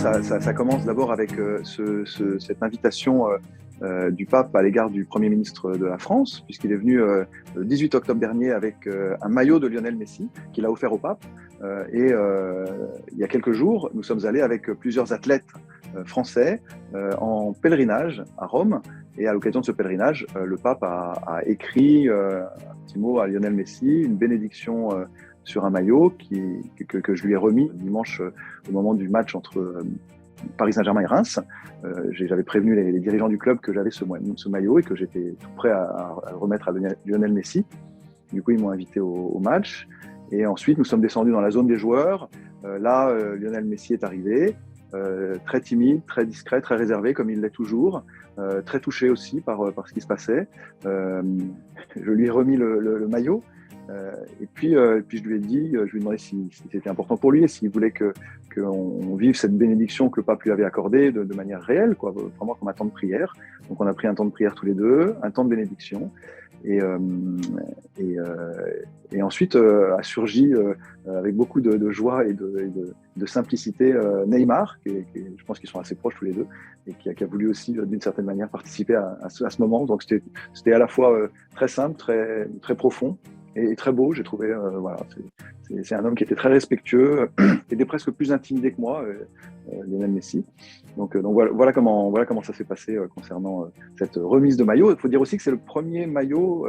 ça commence d'abord avec cette invitation du pape à l'égard du Premier ministre de la France, puisqu'il est venu le 18 octobre dernier avec un maillot de Lionel Messi qu'il a offert au pape. Il y a quelques jours, nous sommes allés avec plusieurs athlètes français en pèlerinage à Rome. Et à l'occasion de ce pèlerinage, le pape a écrit un petit mot à Lionel Messi, une bénédiction sur un maillot que je lui ai remis dimanche au moment du match entre Paris Saint-Germain et Reims. J'avais prévenu les dirigeants du club que j'avais ce maillot et que j'étais tout prêt à remettre à Lionel Messi. Du coup, ils m'ont invité au match. Et ensuite, nous sommes descendus dans la zone des joueurs. Là, Lionel Messi est arrivé, très timide, très discret, très réservé, comme il l'est toujours, très touché aussi par ce qui se passait. Je lui ai remis le maillot. Et puis je lui ai dit, je lui ai demandé si c'était important pour lui et s'il voulait qu'on vive cette bénédiction que le pape lui avait accordée de manière réelle, quoi, vraiment comme un temps de prière. Donc on a pris un temps de prière tous les deux, un temps de bénédiction. Et ensuite a surgi avec beaucoup de joie et de simplicité Neymar, je pense qu'ils sont assez proches tous les deux, et qui a voulu aussi d'une certaine manière participer à ce moment. Donc c'était à la fois très simple, très profond, et très beau, j'ai trouvé. Voilà, c'est un homme qui était très respectueux, qui était presque plus intimidé que moi, Lionel Messi. Donc voilà comment ça s'est passé concernant cette remise de maillot. Il faut dire aussi que c'est le premier maillot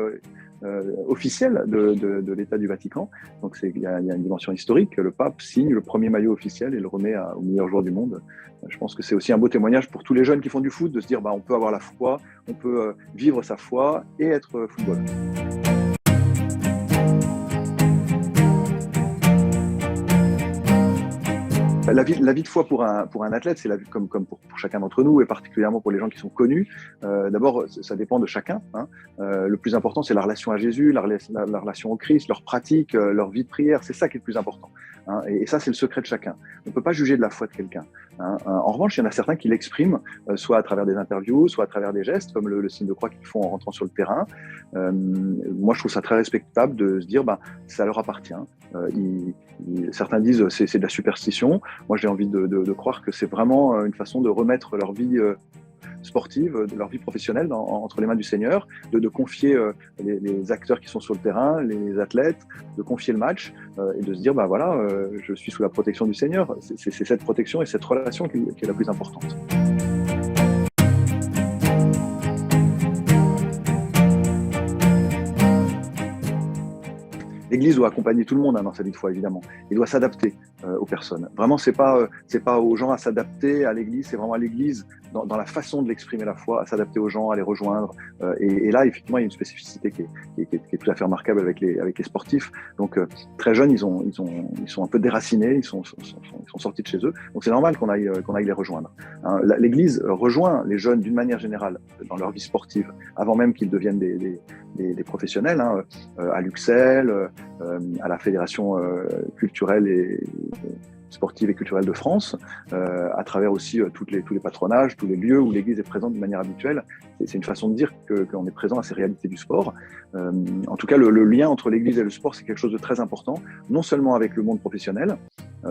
officiel de l'État du Vatican. Donc il y a une dimension historique. Le pape signe le premier maillot officiel et le remet au meilleur joueur du monde. Je pense que c'est aussi un beau témoignage pour tous les jeunes qui font du foot, de se dire on peut avoir la foi, on peut vivre sa foi et être footballeur. La vie de foi pour un athlète, c'est la vie comme pour chacun d'entre nous, et particulièrement pour les gens qui sont connus. D'abord, ça dépend de chacun. Le plus important, c'est la relation à Jésus, la relation au Christ, leur pratique, leur vie de prière. C'est ça qui est le plus important. Et ça, c'est le secret de chacun. On ne peut pas juger de la foi de quelqu'un. En revanche, il y en a certains qui l'expriment, soit à travers des interviews, soit à travers des gestes, comme le signe de croix qu'ils font en rentrant sur le terrain. Moi, je trouve ça très respectable de se dire, ça leur appartient. Certains disent c'est de la superstition. Moi, j'ai envie de croire que c'est vraiment une façon de remettre leur vie sportive, de leur vie professionnelle entre les mains du Seigneur, de confier les acteurs qui sont sur le terrain, les athlètes, de confier le match et de se dire, je suis sous la protection du Seigneur. C'est cette protection et cette relation qui est la plus importante. L'Église doit accompagner tout le monde dans sa vie de foi, évidemment. Il doit s'adapter aux personnes. Vraiment, c'est pas aux gens à s'adapter à l'Église, c'est vraiment à l'Église, dans la façon de l'exprimer la foi, à s'adapter aux gens, à les rejoindre. Et là, effectivement, il y a une spécificité qui est tout à fait remarquable avec les sportifs. Donc, très jeunes, ils sont un peu déracinés, ils sont sortis de chez eux. Donc, c'est normal qu'on aille les rejoindre. L'Église rejoint les jeunes d'une manière générale dans leur vie sportive, avant même qu'ils deviennent des professionnels, à l'UXEL, à la Fédération culturelle et sportive et culturelle de France, à travers aussi tous les patronages, tous les lieux où l'Église est présente de manière habituelle. C'est une façon de dire qu'on est présent à ces réalités du sport. En tout cas, le lien entre l'Église et le sport, c'est quelque chose de très important, non seulement avec le monde professionnel,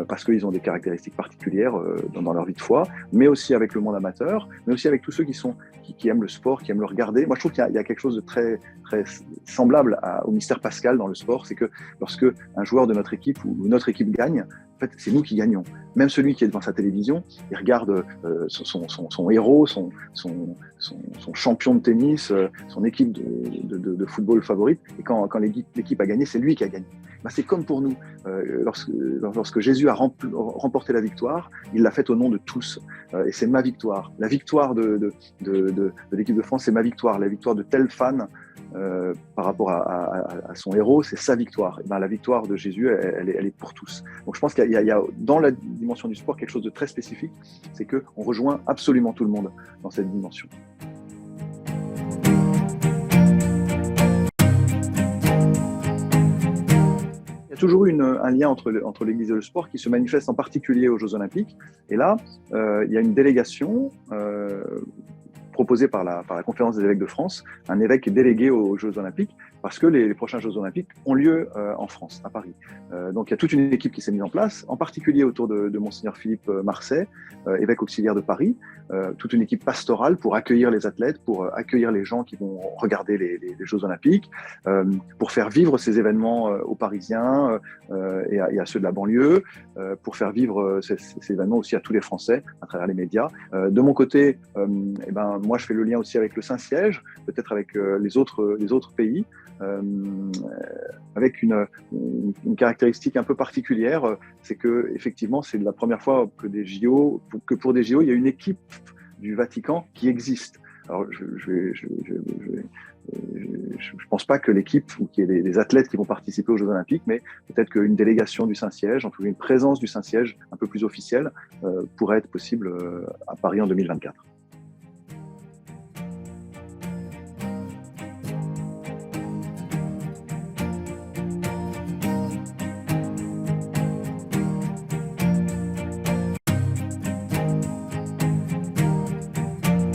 parce qu'ils ont des caractéristiques particulières dans leur vie de foi, mais aussi avec le monde amateur, mais aussi avec tous ceux qui aiment le sport, qui aiment le regarder. Moi, je trouve qu'il y a quelque chose de très, très semblable au mystère pascal dans le sport, c'est que lorsque un joueur de notre équipe ou notre équipe gagne, en fait, c'est nous qui gagnons. Même celui qui est devant sa télévision, il regarde son héros, son champion de tennis, son équipe de football favorite, et quand l'équipe a gagné, c'est lui qui a gagné. C'est comme pour nous. Lorsque Jésus a remporté la victoire, il l'a faite au nom de tous. Et c'est ma victoire. La victoire de l'équipe de France, c'est ma victoire. La victoire de tel fan par rapport à son héros, c'est sa victoire. Et la victoire de Jésus, elle est pour tous. Donc je pense qu'il y a dans la dimension du sport quelque chose de très spécifique, c'est qu'on rejoint absolument tout le monde dans cette dimension. Il y a toujours eu un lien entre l'Église et le sport qui se manifeste en particulier aux Jeux Olympiques. Et là, il y a une délégation proposé par la Conférence des évêques de France, un évêque qui est délégué aux Jeux Olympiques, parce que les prochains Jeux Olympiques ont lieu en France, à Paris. Donc il y a toute une équipe qui s'est mise en place, en particulier autour de Monseigneur Philippe Marseille, évêque auxiliaire de Paris, toute une équipe pastorale pour accueillir les athlètes, pour accueillir les gens qui vont regarder les Jeux Olympiques, pour faire vivre ces événements aux Parisiens et à ceux de la banlieue, pour faire vivre ces événements aussi à tous les Français à travers les médias. De mon côté, moi je fais le lien aussi avec le Saint-Siège, peut-être avec les autres pays, avec une caractéristique un peu particulière, c'est que effectivement c'est la première fois que pour des JO il y a une équipe du Vatican qui existe. Alors je pense pas que l'équipe ou qu'il y ait des athlètes qui vont participer aux Jeux Olympiques, mais peut-être qu'une délégation du Saint-Siège, en tout cas une présence du Saint-Siège un peu plus officielle, pourrait être possible à Paris en 2024.